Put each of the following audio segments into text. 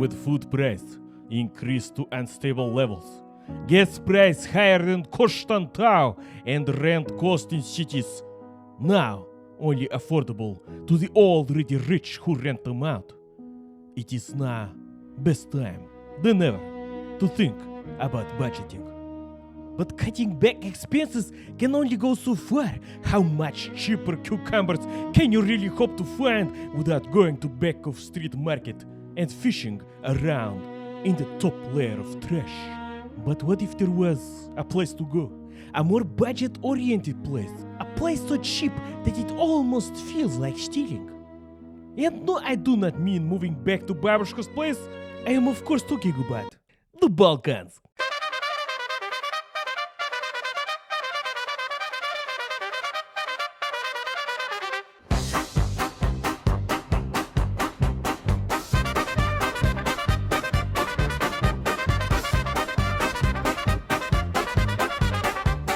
with food price increased to unstable levels, gas price higher than Constantine, and rent cost in cities now only affordable to the already rich who rent them out. It is now best time than ever to think about budgeting. But cutting back expenses can only go so far. How much cheaper cucumbers can you really hope to find without going to back of street market and fishing around in the top layer of trash? But what if there was a place to go? A more budget-oriented place. A place so cheap that it almost feels like stealing. And no, I do not mean moving back to Babushka's place. I am of course talking about the Balkans.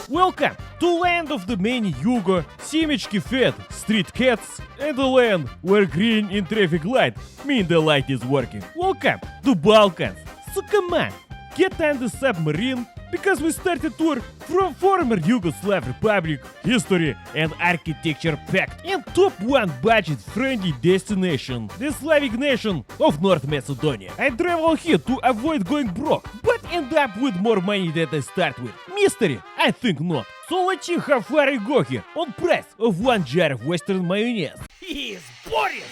Welcome to land of the many Yugo, семечки fed, street cats, and the land where green in traffic light mean the light is working. Welcome to Balkans. So come on, get on the submarine because we start a tour from former Yugoslav Republic, history and architecture packed and top one budget-friendly destination, the Slavic nation of North Macedonia. I travel here to avoid going broke, but end up with more money than I start with. Mystery? I think not. So let's see how far I go here on price of one jar of Western mayonnaise. He's boring!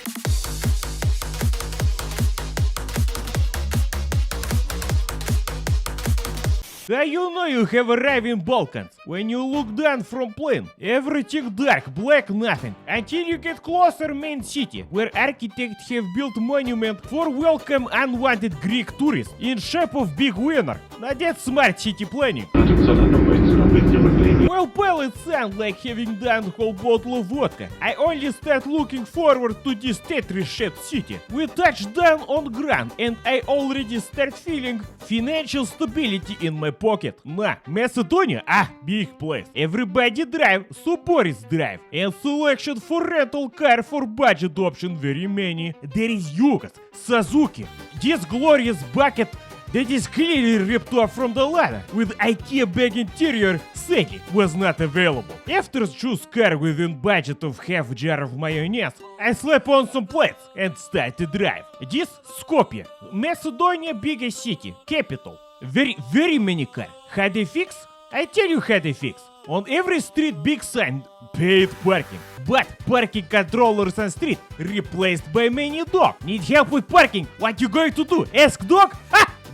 You know you have arrived in Balkans. When you look down from plane, everything dark, black, nothing. Until you get closer main city, where architects have built monument for welcome unwanted Greek tourists in shape of big winner. Now that's smart city planning. While pilots sound like having done whole bottle of vodka, I only start looking forward to this Tetris-shaped city. We touch down on ground and I already start feeling financial stability in my pocket. Nah, Macedonia? Big place. Everybody drive, so Boris drive. And selection for rental car for budget option very many. There is Yugos, Suzuki, this glorious bucket that is clearly ripped off from the ladder, with IKEA bag interior, sadly, was not available. After choose car within budget of half jar of mayonnaise, I slap on some plates and start to drive. This Skopje, Macedonia biggest city, capital. Very many car. How they fix? I tell you how they fix. On every street big sign, paid parking. But parking controllers on street replaced by many dog. Need help with parking? What you going to do? Ask dog?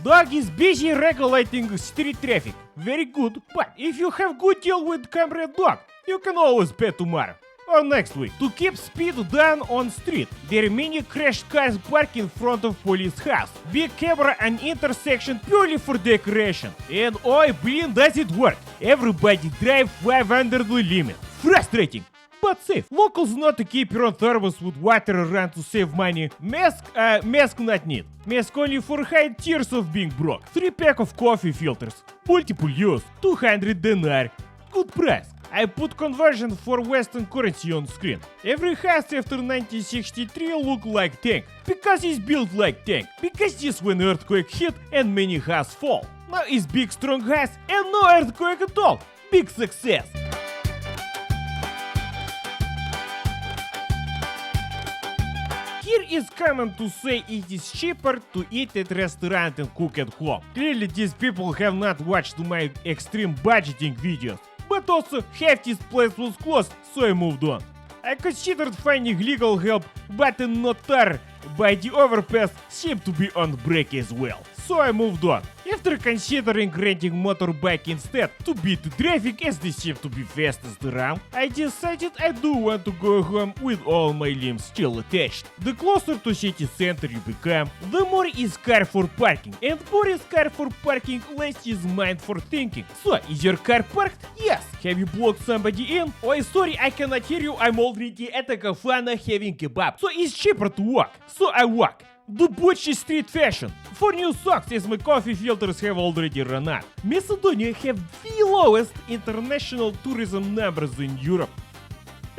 Dog is busy regulating street traffic. Very good, but if you have good deal with comrade dog, you can always pay tomorrow or next week. To keep speed down on street, there are many crashed cars parked in front of police house. Big camera and intersection purely for decoration. And oi, blin, does it work? Everybody drive 500 the limit. Frustrating, but safe. Locals not to keep your own thermos with water around to save money. Mask not need. Mask only for high tiers of being broke. 3 pack of coffee filters. Multiple use. 200 dinar. Good price. I put conversion for Western currency on screen. Every house after 1963 look like tank. Because it's built like tank. Because this when earthquake hit and many house fall. Now it's big strong house and no earthquake at all. Big success. Here is common to say it is cheaper to eat at restaurant and cook at home. Clearly these people have not watched my extreme budgeting videos. But also half this place was closed, so I moved on. I considered finding legal help, but a notar by the overpass seemed to be on break as well. So I moved on. After considering renting motorbike instead to beat the traffic as they seem to be fastest around, I decided I do want to go home with all my limbs still attached. The closer to city center you become, the more is car for parking, and more is car for parking, less is mind for thinking. So, is your car parked? Yes. Have you blocked somebody in? Oh, sorry, I cannot hear you, I'm already at a kafana having kebab. So it's cheaper to walk. So I walk. Debauchy street fashion. For new socks, as my coffee filters have already run out. Macedonia have the lowest international tourism numbers in Europe.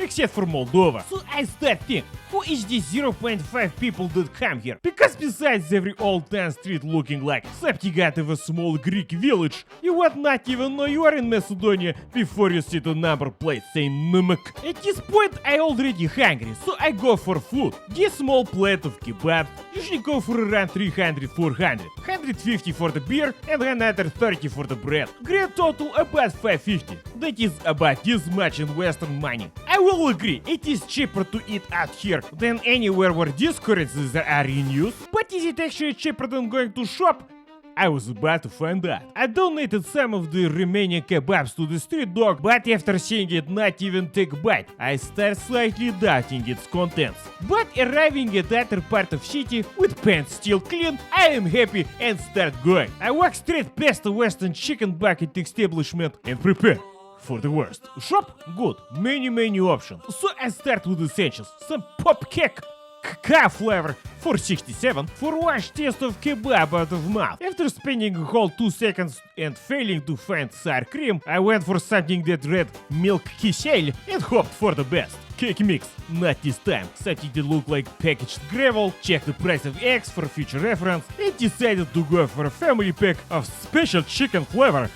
except for Moldova. So I start thinking, who is these 0.5 people that come here? Because besides every old town street looking like Saptigat of a small Greek village, you would not even know you are in Macedonia before you see the number plate saying Numak. At this point I already hungry, so I go for food. This small plate of kebab usually go for around 300-400, 150 for the beer and another 30 for the bread. Grand total about 550. That is about this much in Western money. I will agree, it is cheaper to eat out here than anywhere where these currencies are in use. But is it actually cheaper than going to shop? I was about to find out. I donated some of the remaining kebabs to the street dog, but after seeing it not even take a bite, I start slightly doubting its contents. But arriving at the other part of city with pants still clean, I am happy and start going. I walk straight past the Western chicken bucket establishment and prepare for the worst. Shop? Good. Many options. So I start with essentials. Some pop cake, cacao flavor for 67 for wash taste of kebab out of mouth. After spending a whole 2 seconds and failing to find sour cream, I went for something that read milk kisel and hoped for the best. Cake mix, not this time. Something that looked like packaged gravel, checked the price of eggs for future reference, and decided to go for a family pack of special chicken flavor.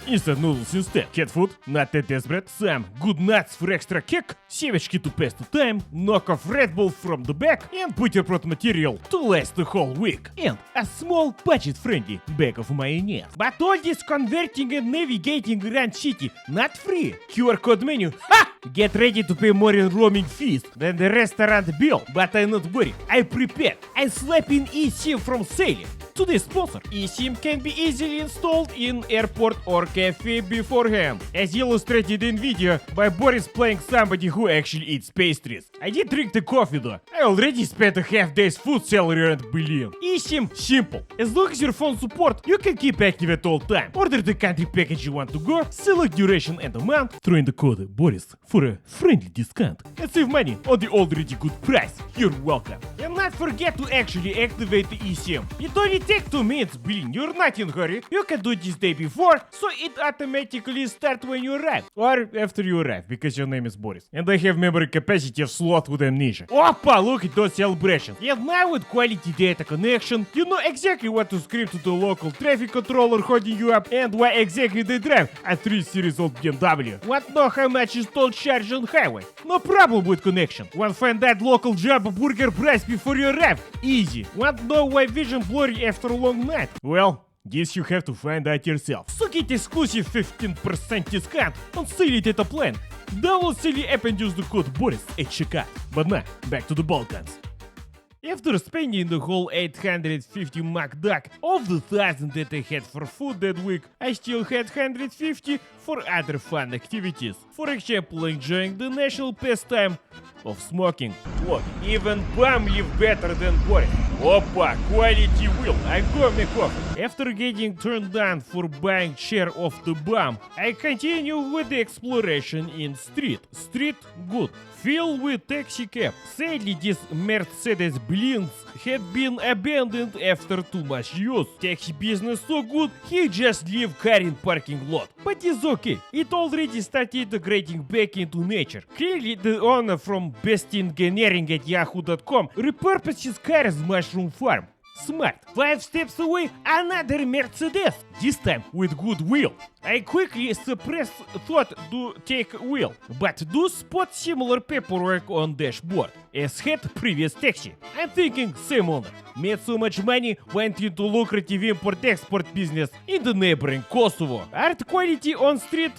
Instant noodles instead. Cat food, not that desperate. Some good nuts for extra kick, семечки to pass the time, knock off Red Bull from the back, and buterbrot material to last the whole week. And a small budget-friendly bag of mayonnaise. But all this converting and navigating around city, not free. QR code menu, ha! Get ready to pay more in roaming fees than the restaurant bill. But I'm not worried, I prepared. I slap in eSIM from Sally. Today's sponsor. eSIM can be easily installed in airport or cafe beforehand, as illustrated in video by Boris playing somebody who actually eats pastries. I did drink the coffee though. I already spent a half day's food salary on Berlin. eSIM simple. As long as your phone support, you can keep active at all time. Order the country package you want to go, select duration and amount, throw in the code Boris for a friendly discount, and save money on the already good price. You're welcome. And not forget to actually activate the eSIM. It only takes 2 minutes, блин, you're not in a hurry. You can do this day before, so it automatically starts when you arrive. Or after you arrive, because your name is Boris. And I have memory capacity of slot with amnesia. Oppa, look at those celebrations. And now with quality data connection, you know exactly what to scream to the local traffic controller holding you up and why exactly they drive a 3 Series old BMW. Want know how much is toll charge on highway? No problem with connection. Want find that local Jamba burger price before you arrive? Easy. Want know why vision blurry after a long night? Well, this you have to find out yourself. So get exclusive 15% discount on Silly Data Plan. Download Silly app and use the code Boris at checkout. But now, back to the Balkans. After spending the whole 850 MacDuck of the 1000 that I had for food that week, I still had 150 for other fun activities. For example, enjoying the national pastime of smoking. Look, even bum live better than Boris. Oppa, quality wheel, I go make coffee. After getting turned down for buying chair of the bum, I continue with the exploration in street. Street good. Filled with taxi cab. Sadly, this Mercedes Benz had been abandoned after too much use. Taxi business so good, he just leave car in parking lot. But it's okay, it already started integrating back into nature. Clearly, the owner from bestengineering at yahoo.com repurposed his car as mushroom farm. Smart. 5 steps away, another Mercedes. This time with good wheel. I quickly suppressed thought to take wheel, but do spot similar paperwork on dashboard, as had previous taxi. I'm thinking same owner. Made so much money, went into lucrative import-export business in the neighboring Kosovo. Art quality on street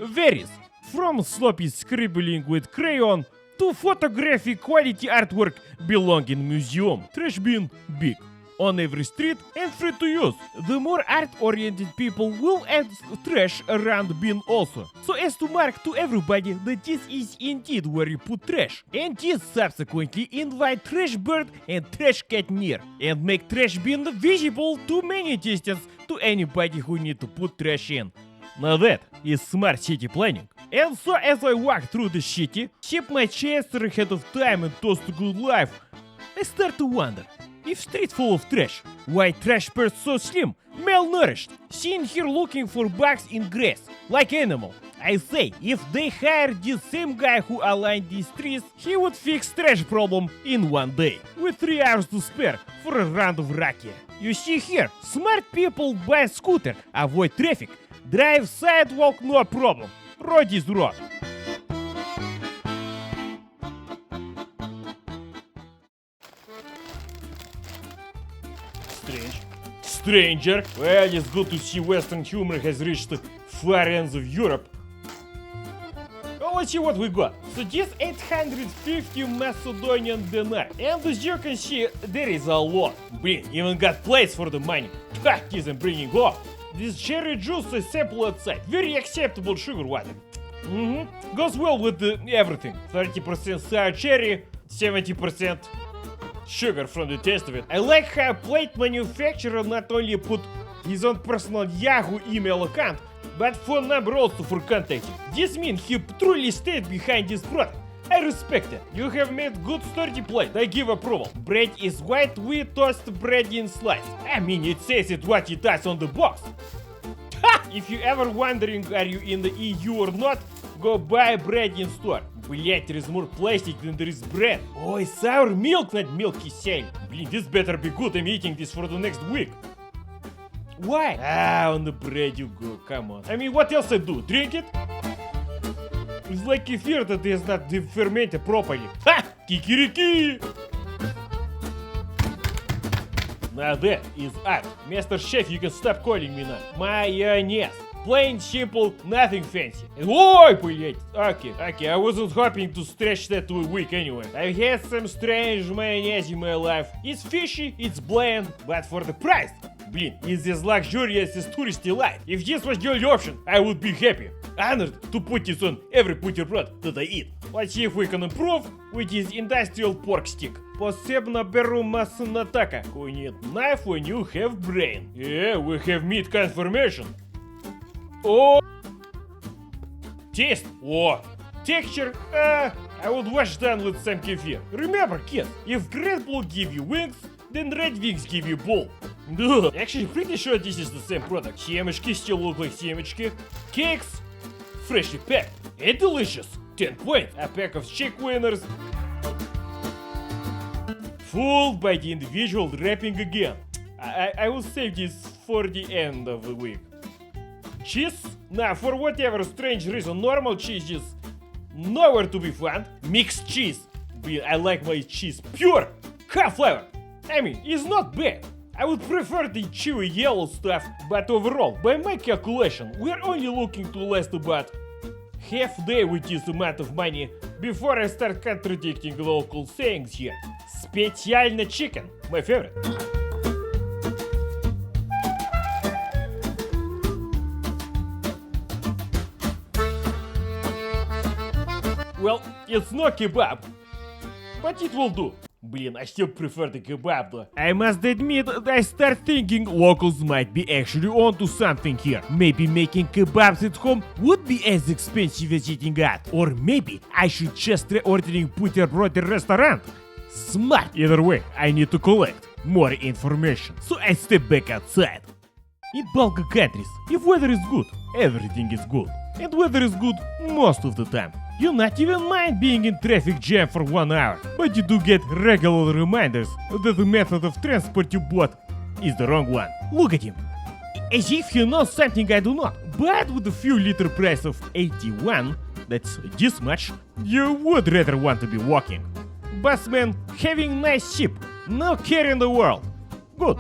varies. From sloppy scribbling with crayon to photographic quality artwork belonging museum. Trash bin big. On every street and free to use. The more art-oriented people will add trash around bin also, so as to mark to everybody that this is indeed where you put trash. And this subsequently invite trash bird and trash cat near, and make trash bin visible to many distance to anybody who need to put trash in. Now that is smart city planning. And so as I walk through the city, sip my chester ahead of time and toast to good life, I start to wonder, If street full of trash, why trash person so slim, malnourished, seen here looking for bugs in grass, like animal? I say, if they hired this same guy who aligned these trees, he would fix trash problem in 1 day, with 3 hours to spare for a round of rakia. You see here, smart people buy scooter, avoid traffic, drive sidewalk no problem. Road is road. Stranger, well, it's good to see Western humor has reached the far ends of Europe. Well, let's see what we got. So this 850 Macedonian dinar, and as you can see, there is a lot. Blin, even got plates for the money. Ha, isn't bringing home. This cherry juice is sample outside, very acceptable sugar water. Goes well with everything. 30% sour cherry, 70% sugar from the taste of it. I like how plate manufacturer not only put his own personal Yahoo email account, but phone number also for contacting. This means he truly stayed behind this product. I respect it. You have made good sturdy plate. I give approval. Bread is white, we toast bread in slice. I mean, it says it what it does on the box. Ha! If you ever wondering are you in the EU or not, go buy bread in store. Блять, there is more plastic than there is bread. Oh, it's sour milk, not milky sail. Блин, this better be good. I'm eating this for the next week. Why? Ah, on the bread you go, come on. I mean, what else I do? Drink it? It's like kefir that is not fermented properly. Ha! Kikiriki! Now that is art. Master Chef, you can stop calling me now. Mayonnaise. Plain, simple, nothing fancy. Ой, блять! Okay, I wasn't hoping to stretch that to a week anyway. I've had some strange mayonnaise in my life. It's fishy, it's bland, but for the price, блин, it's as luxurious as touristy life. If this was the only option, I would be happy. Honored to put this on every buterbrod that I eat. Let's see if we can improve with this industrial pork stick. Посебно беру массу на така. Who need knife when you have brain? Yeah, we have meat confirmation. Oh, taste. Oh, texture. I would wash down with some kefir. Remember, kids, if Red Bull give you wings, then Red Wings give you bull. Actually, pretty sure this is the same product. Семечки still look like семечки. Cakes, freshly packed and delicious. 10 points. A pack of chick winners. Fooled by the individual wrapping again. I will save this for the end of the week. Cheese? Nah, for whatever strange reason, normal cheese is nowhere to be found. Mixed cheese. I like my cheese pure. Half flavor. I mean, it's not bad. I would prefer the chewy yellow stuff, but overall, by my calculation, we're only looking to last about half day with this amount of money before I start contradicting local sayings here. Специально chicken, my favorite. Well, it's no kebab, but it will do. Блин, I still prefer the kebab though. I must admit, I start thinking locals might be actually onto something here. Maybe making kebabs at home would be as expensive as eating out. Or maybe I should just try ordering buterbrod at restaurant. Smart! Either way, I need to collect more information. So I step back outside. In Balkan countries, if weather is good, everything is good. And weather is good most of the time. You not even mind being in traffic jam for 1 hour, but you do get regular reminders that the method of transport you bought is the wrong one. Look at him. As if he knows something I do not. But with a few liter price of 81, that's this much, you would rather want to be walking. Busman having nice ship, no care in the world. Good.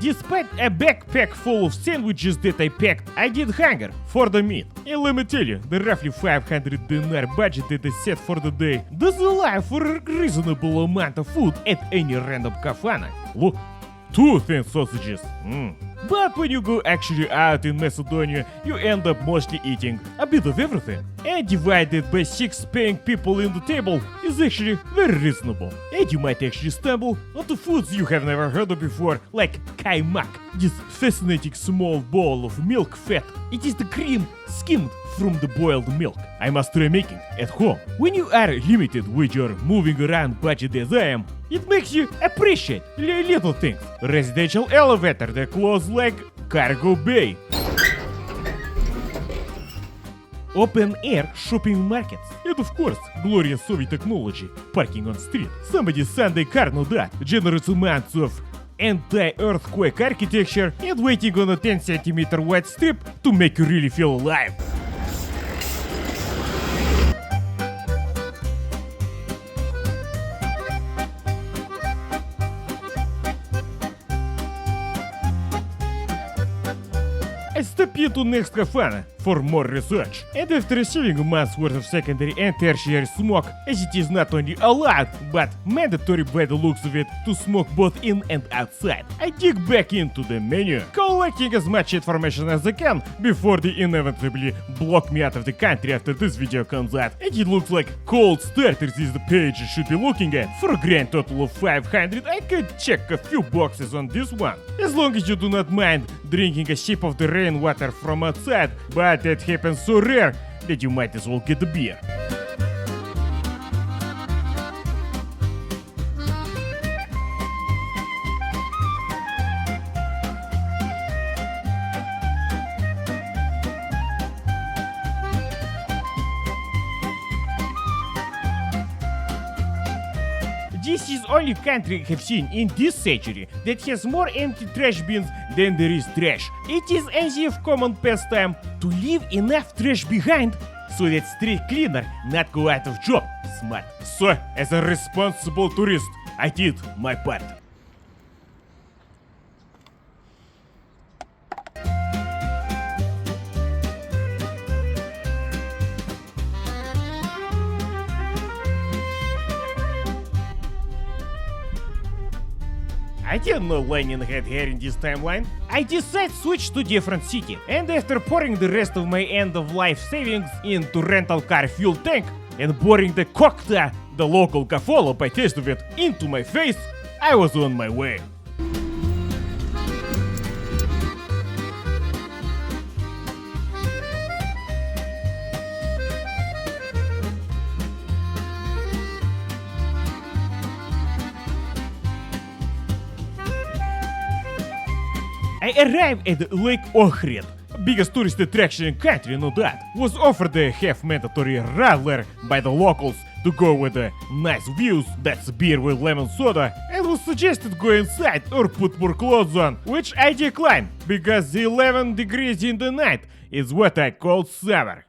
Despite a backpack full of sandwiches that I packed, I did hunger for the meat. And let me tell you, the roughly 500 dinar budget that I set for the day does allow for a reasonable amount of food at any random kafana. Look, 2 thin sausages. But when you go actually out in Macedonia, you end up mostly eating a bit of everything. and divided by 6 paying people in the table is actually very reasonable. And you might actually stumble onto foods you have never heard of before, like kaimak, this fascinating small ball of milk fat. It is the cream skimmed from the boiled milk. I must try making at home. When you are limited with your moving around budget as I am, it makes you appreciate little things. Residential elevator that close like cargo bay. Open-air shopping markets. And of course, glorious Soviet technology. Parking on street. Somebody's Sunday car, no doubt. Generous amounts of anti-earthquake architecture and waiting on a 10 cm wide strip to make you really feel alive. I step into next Havana for more research, and after receiving a month's worth of secondary and tertiary smoke, as it is not only allowed but mandatory by the looks of it to smoke both in and outside, I dig back into the menu, collecting as much information as I can before they inevitably block me out of the country after this video comes out, and it looks like cold starters is the page you should be looking at. For a grand total of 500, I could check a few boxes on this one, as long as you do not mind drinking a sip of the rainwater from outside, but that happens so rare that you might as well get a beer. This is only country I have seen in this century that has more empty trash bins than there is trash. It is as if common pastime to leave enough trash behind so that street cleaner not go out of job. Smart. So, as a responsible tourist, I did my part. I didn't know Lenin had hair in this timeline. I decided to switch to different city, and after pouring the rest of my end-of-life savings into rental car fuel tank and pouring the cocktail, the local kafolo by taste of it, into my face, I was on my way. I arrived at Lake Ohrid, biggest tourist attraction in country, no doubt. Was offered a half-mandatory radler by the locals to go with the nice views, that's beer with lemon soda, and was suggested go inside or put more clothes on, which I declined, because the 11 degrees in the night is what I call summer.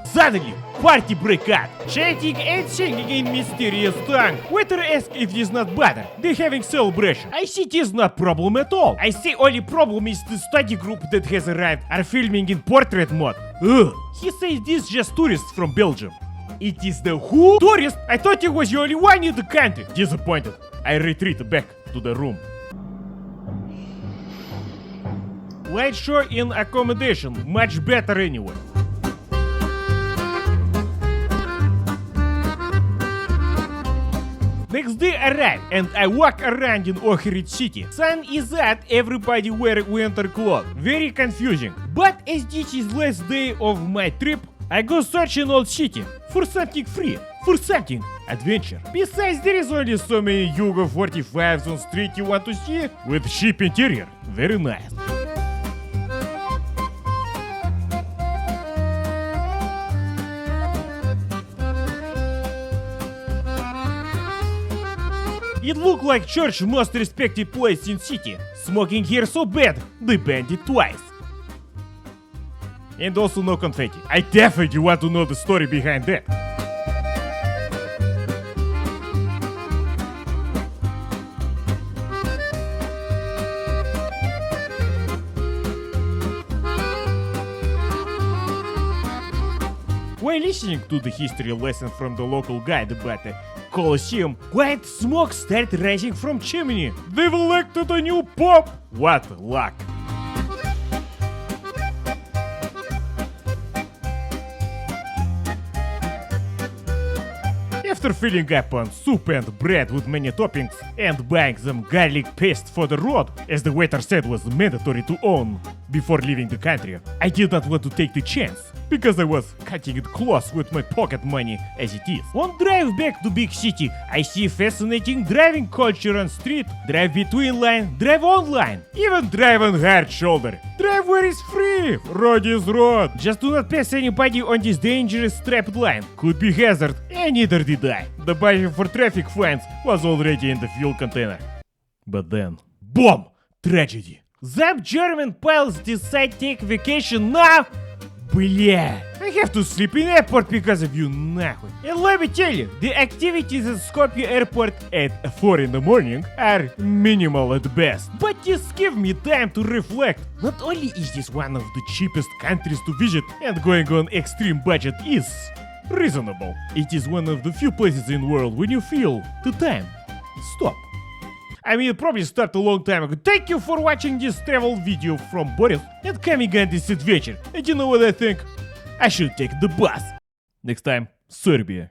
Suddenly, party break out, chanting and singing in mysterious tongue. Waiter asks if it is not bother. They're having celebration. I see it is not problem at all. I see only problem is the study group that has arrived are filming in portrait mode. Ugh. He says this just tourists from Belgium. It is the who? Tourist? I thought he was the only one in the country. Disappointed. I retreat back to the room. Light show in accommodation. Much better anyway. Next day arrive and I walk around in Ohrid city. Sun is out, everybody wear winter clothes. Very confusing. But as this is last day of my trip, I go searching old city for something free, for something adventure. Besides, there is only so many Yugo 45s on street you want to see with cheap interior. Very nice. It looked like church most respected place in city. Smoking here so bad, they banned it twice. And also no confetti. I definitely want to know the story behind that. While listening to the history lesson from the local guide about the Colosseum, white smoke started rising from chimney. They've elected a new pope. What luck! After filling up on soup and bread with many toppings and buying some garlic paste for the road, as the waiter said was mandatory to own before leaving the country, I did not want to take the chance, because I was cutting it close with my pocket money as it is. On drive back to big city, I see fascinating driving culture on street, drive between line, drive on line, even drive on hard shoulder. Drive where it's free, road is road. Just do not pass anybody on this dangerous strapped line. Could be hazard, and neither did I. The budget for traffic fines was already in the fuel container. But then, boom! Tragedy. Some German pilots decide take vacation now. Bля, I have to sleep in airport because of you, нахуй. And let me tell you, the activities at Skopje airport at 4 in the morning are minimal at best. But this give me time to reflect. Not only is this one of the cheapest countries to visit, and going on extreme budget is reasonable, it is one of the few places in the world when you feel the time stop. I mean, it probably started a long time ago. Thank you for watching this travel video from Boris and coming on this adventure. And you know what I think? I should take the bus. Next time, Serbia.